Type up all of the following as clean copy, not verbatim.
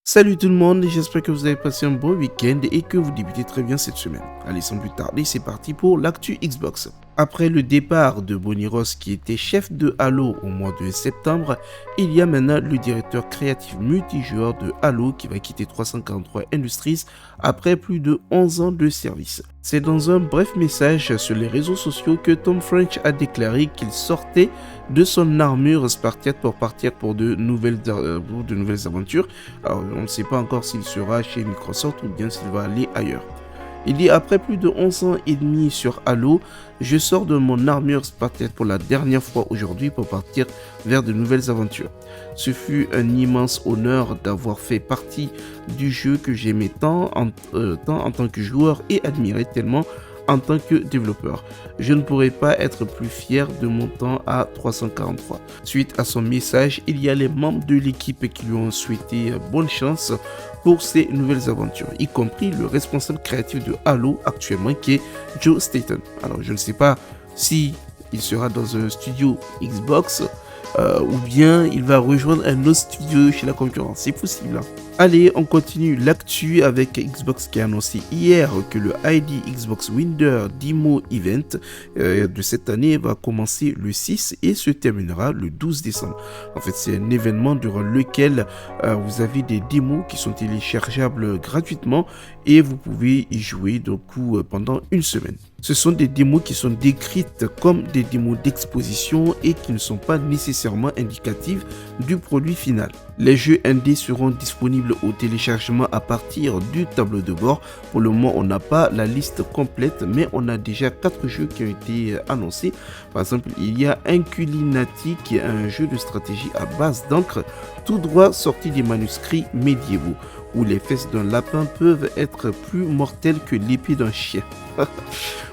Salut tout le monde, j'espère que vous avez passé un bon week-end et que vous débutez très bien cette semaine. Allez, sans plus tarder, c'est parti pour l'actu Xbox. Après le départ de Bonnie Ross qui était chef de Halo au mois de septembre, il y a maintenant le directeur créatif multijoueur de Halo qui va quitter 343 Industries après plus de 11 ans de service. C'est dans un bref message sur les réseaux sociaux que Tom French a déclaré qu'il sortait de son armure spartiate pour partir pour de nouvelles aventures. Alors, on ne sait pas encore s'il sera chez Microsoft ou bien s'il va aller ailleurs. Il dit après plus de 11 ans et demi sur Halo, je sors de mon armure spartiate pour la dernière fois aujourd'hui pour partir vers de nouvelles aventures. Ce fut un immense honneur d'avoir fait partie du jeu que j'aimais tant en tant que joueur et admirais tellement en tant que développeur. Je ne pourrais pas être plus fier de mon temps à 343. Suite à son message, il y a les membres de l'équipe qui lui ont souhaité bonne chance pour ses nouvelles aventures, y compris le responsable créatif de Halo actuellement qui est Joe Staten. Alors je ne sais pas si il sera dans un studio Xbox ou bien il va rejoindre un autre studio chez la concurrence, c'est possible. Allez, on continue l'actu avec Xbox qui a annoncé hier que le ID Xbox Winter Demo Event de cette année va commencer le 6 et se terminera le 12 décembre. En fait, c'est un événement durant lequel vous avez des démos qui sont téléchargeables gratuitement et vous pouvez y jouer pendant une semaine. Ce sont des démos qui sont décrites comme des démos d'exposition et qui ne sont pas nécessairement indicatives du produit final. Les jeux indés seront disponibles au téléchargement à partir du tableau de bord. Pour le moment, on n'a pas la liste complète, mais on a déjà 4 jeux qui ont été annoncés. Par exemple, il y a Inculinati qui est un jeu de stratégie à base d'encre, tout droit sorti des manuscrits médiévaux, où les fesses d'un lapin peuvent être plus mortelles que l'épée d'un chien.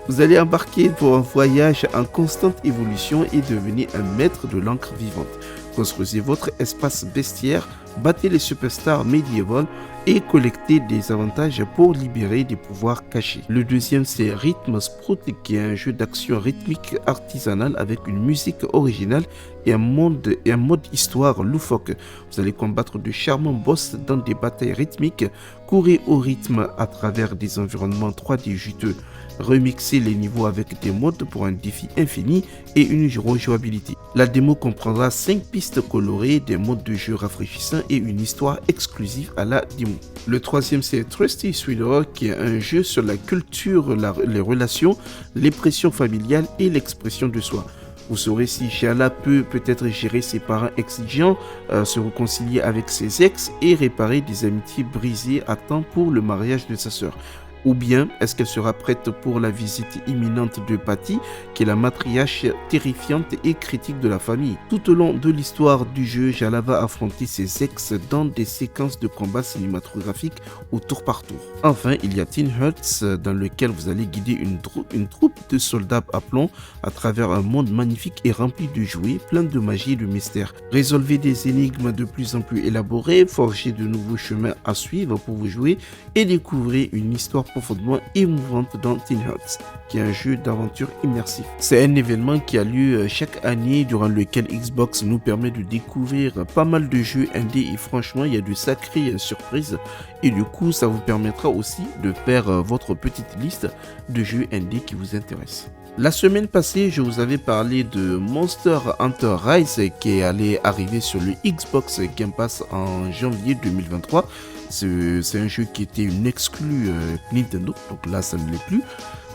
Vous allez embarquer pour un voyage en constante évolution et devenir un maître de l'encre vivante. Construisez votre espace bestiaire, battez les superstars médiévales et collectez des avantages pour libérer des pouvoirs cachés. Le deuxième, c'est Rhythm Sprout, qui est un jeu d'action rythmique artisanal avec une musique originale et un mode histoire loufoque. Vous allez combattre de charmants boss dans des batailles rythmiques, courir au rythme à travers des environnements 3D juteux, remixer les niveaux avec des modes pour un défi infini et une rejouabilité. La démo comprendra 5 pistes colorées, des modes de jeu rafraîchissants et une histoire exclusive à la démo. Le troisième, c'est Trusty Sweetheart, qui est un jeu sur la culture, les relations, les pressions familiales et l'expression de soi. Vous saurez si Shala peut-être gérer ses parents exigeants, se réconcilier avec ses ex et réparer des amitiés brisées à temps pour le mariage de sa sœur. Ou bien est-ce qu'elle sera prête pour la visite imminente de Patty, qui est la matriarche terrifiante et critique de la famille. Tout au long de l'histoire du jeu, Jala va affronter ses ex dans des séquences de combats cinématographiques au tour par tour. Enfin, il y a Teen Hearts, dans lequel vous allez guider une troupe de soldats à plomb à travers un monde magnifique et rempli de jouets, plein de magie et de mystère. Résolvez des énigmes de plus en plus élaborées, forgez de nouveaux chemins à suivre pour vous jouer et découvrez une histoire profondément émouvante dans Teen Hearts, qui est un jeu d'aventure immersif. C'est un événement qui a lieu chaque année durant lequel Xbox nous permet de découvrir pas mal de jeux indés et franchement il y a de sacrées surprises et du coup ça vous permettra aussi de faire votre petite liste de jeux indés qui vous intéressent. La semaine passée, je vous avais parlé de Monster Hunter Rise qui est allé arriver sur le Xbox Game Pass en janvier 2023. C'est un jeu qui était une exclue Nintendo, donc là ça ne l'est plus.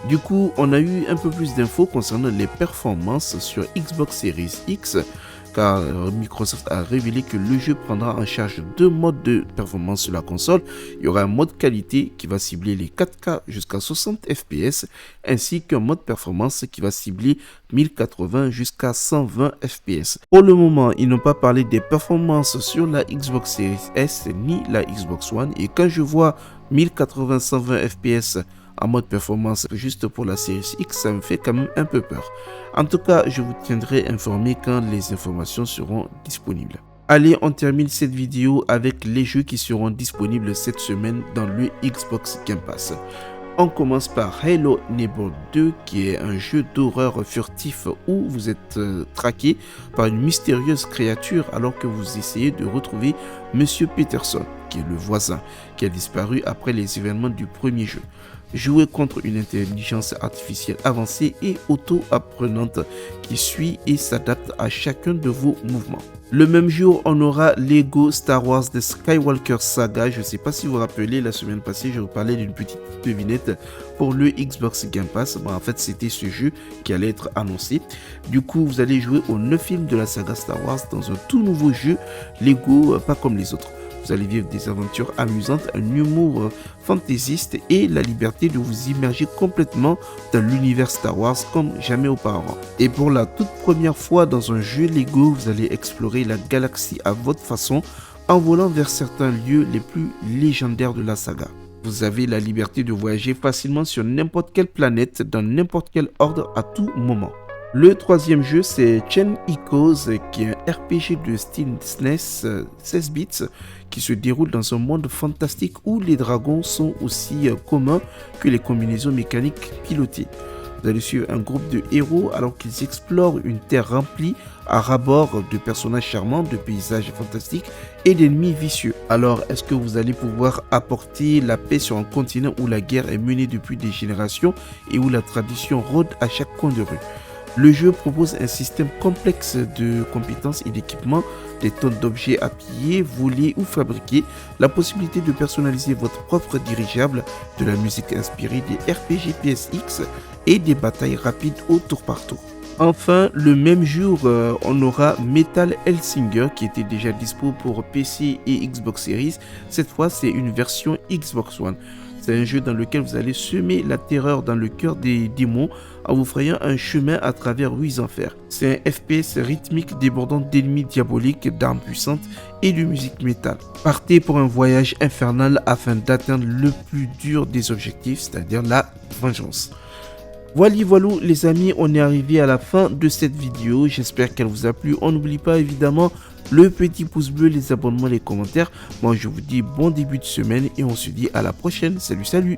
Du coup, on a eu un peu plus d'infos concernant les performances sur Xbox Series X, car Microsoft a révélé que le jeu prendra en charge 2 modes de performance sur la console. Il y aura un mode qualité qui va cibler les 4K jusqu'à 60 fps, ainsi qu'un mode performance qui va cibler 1080 jusqu'à 120 fps. Pour le moment, ils n'ont pas parlé des performances sur la Xbox Series S ni la Xbox One, et quand je vois 1080-120 fps en mode performance juste pour la Series X, ça me fait quand même un peu peur. En tout cas, je vous tiendrai informé quand les informations seront disponibles. Allez, on termine cette vidéo avec les jeux qui seront disponibles cette semaine dans le Xbox Game Pass. On commence par Hello Neighbor 2, qui est un jeu d'horreur furtif où vous êtes traqué par une mystérieuse créature alors que vous essayez de retrouver Monsieur Peterson. qui est le voisin, qui a disparu après les événements du premier jeu. Jouez contre une intelligence artificielle avancée et auto-apprenante qui suit et s'adapte à chacun de vos mouvements. Le même jour, on aura Lego Star Wars The Skywalker Saga. Je ne sais pas si vous vous rappelez, la semaine passée, je vous parlais d'une petite devinette pour le Xbox Game Pass. Bon, en fait, c'était ce jeu qui allait être annoncé. Du coup, vous allez jouer aux 9 films de la saga Star Wars dans un tout nouveau jeu Lego, pas comme les autres. Vous allez vivre des aventures amusantes, un humour fantaisiste et la liberté de vous immerger complètement dans l'univers Star Wars comme jamais auparavant. Et pour la toute première fois dans un jeu Lego, vous allez explorer la galaxie à votre façon en volant vers certains lieux les plus légendaires de la saga. Vous avez la liberté de voyager facilement sur n'importe quelle planète, dans n'importe quel ordre à tout moment. Le troisième jeu, c'est Chain Echoes, qui est un RPG de style SNES 16 bits qui se déroule dans un monde fantastique où les dragons sont aussi communs que les combinaisons mécaniques pilotées. Vous allez suivre un groupe de héros alors qu'ils explorent une terre remplie à ras-bord de personnages charmants, de paysages fantastiques et d'ennemis vicieux. Alors, est-ce que vous allez pouvoir apporter la paix sur un continent où la guerre est menée depuis des générations et où la tradition rôde à chaque coin de rue? Le jeu propose un système complexe de compétences et d'équipements, des tonnes d'objets à piller, voler ou fabriquer, la possibilité de personnaliser votre propre dirigeable, de la musique inspirée des RPG PSX et des batailles rapides au tour par tour. Enfin, le même jour, on aura Metal Hellsinger qui était déjà dispo pour PC et Xbox Series. Cette fois, c'est une version Xbox One. C'est un jeu dans lequel vous allez semer la terreur dans le cœur des démons en vous frayant un chemin à travers 8 enfers. C'est un FPS rythmique débordant d'ennemis diaboliques, d'armes puissantes et de musique métal. Partez pour un voyage infernal afin d'atteindre le plus dur des objectifs, c'est-à-dire la vengeance. Voilà les amis, on est arrivé à la fin de cette vidéo, j'espère qu'elle vous a plu. On n'oublie pas évidemment le petit pouce bleu, les abonnements, les commentaires. Moi je vous dis bon début de semaine et on se dit à la prochaine. Salut.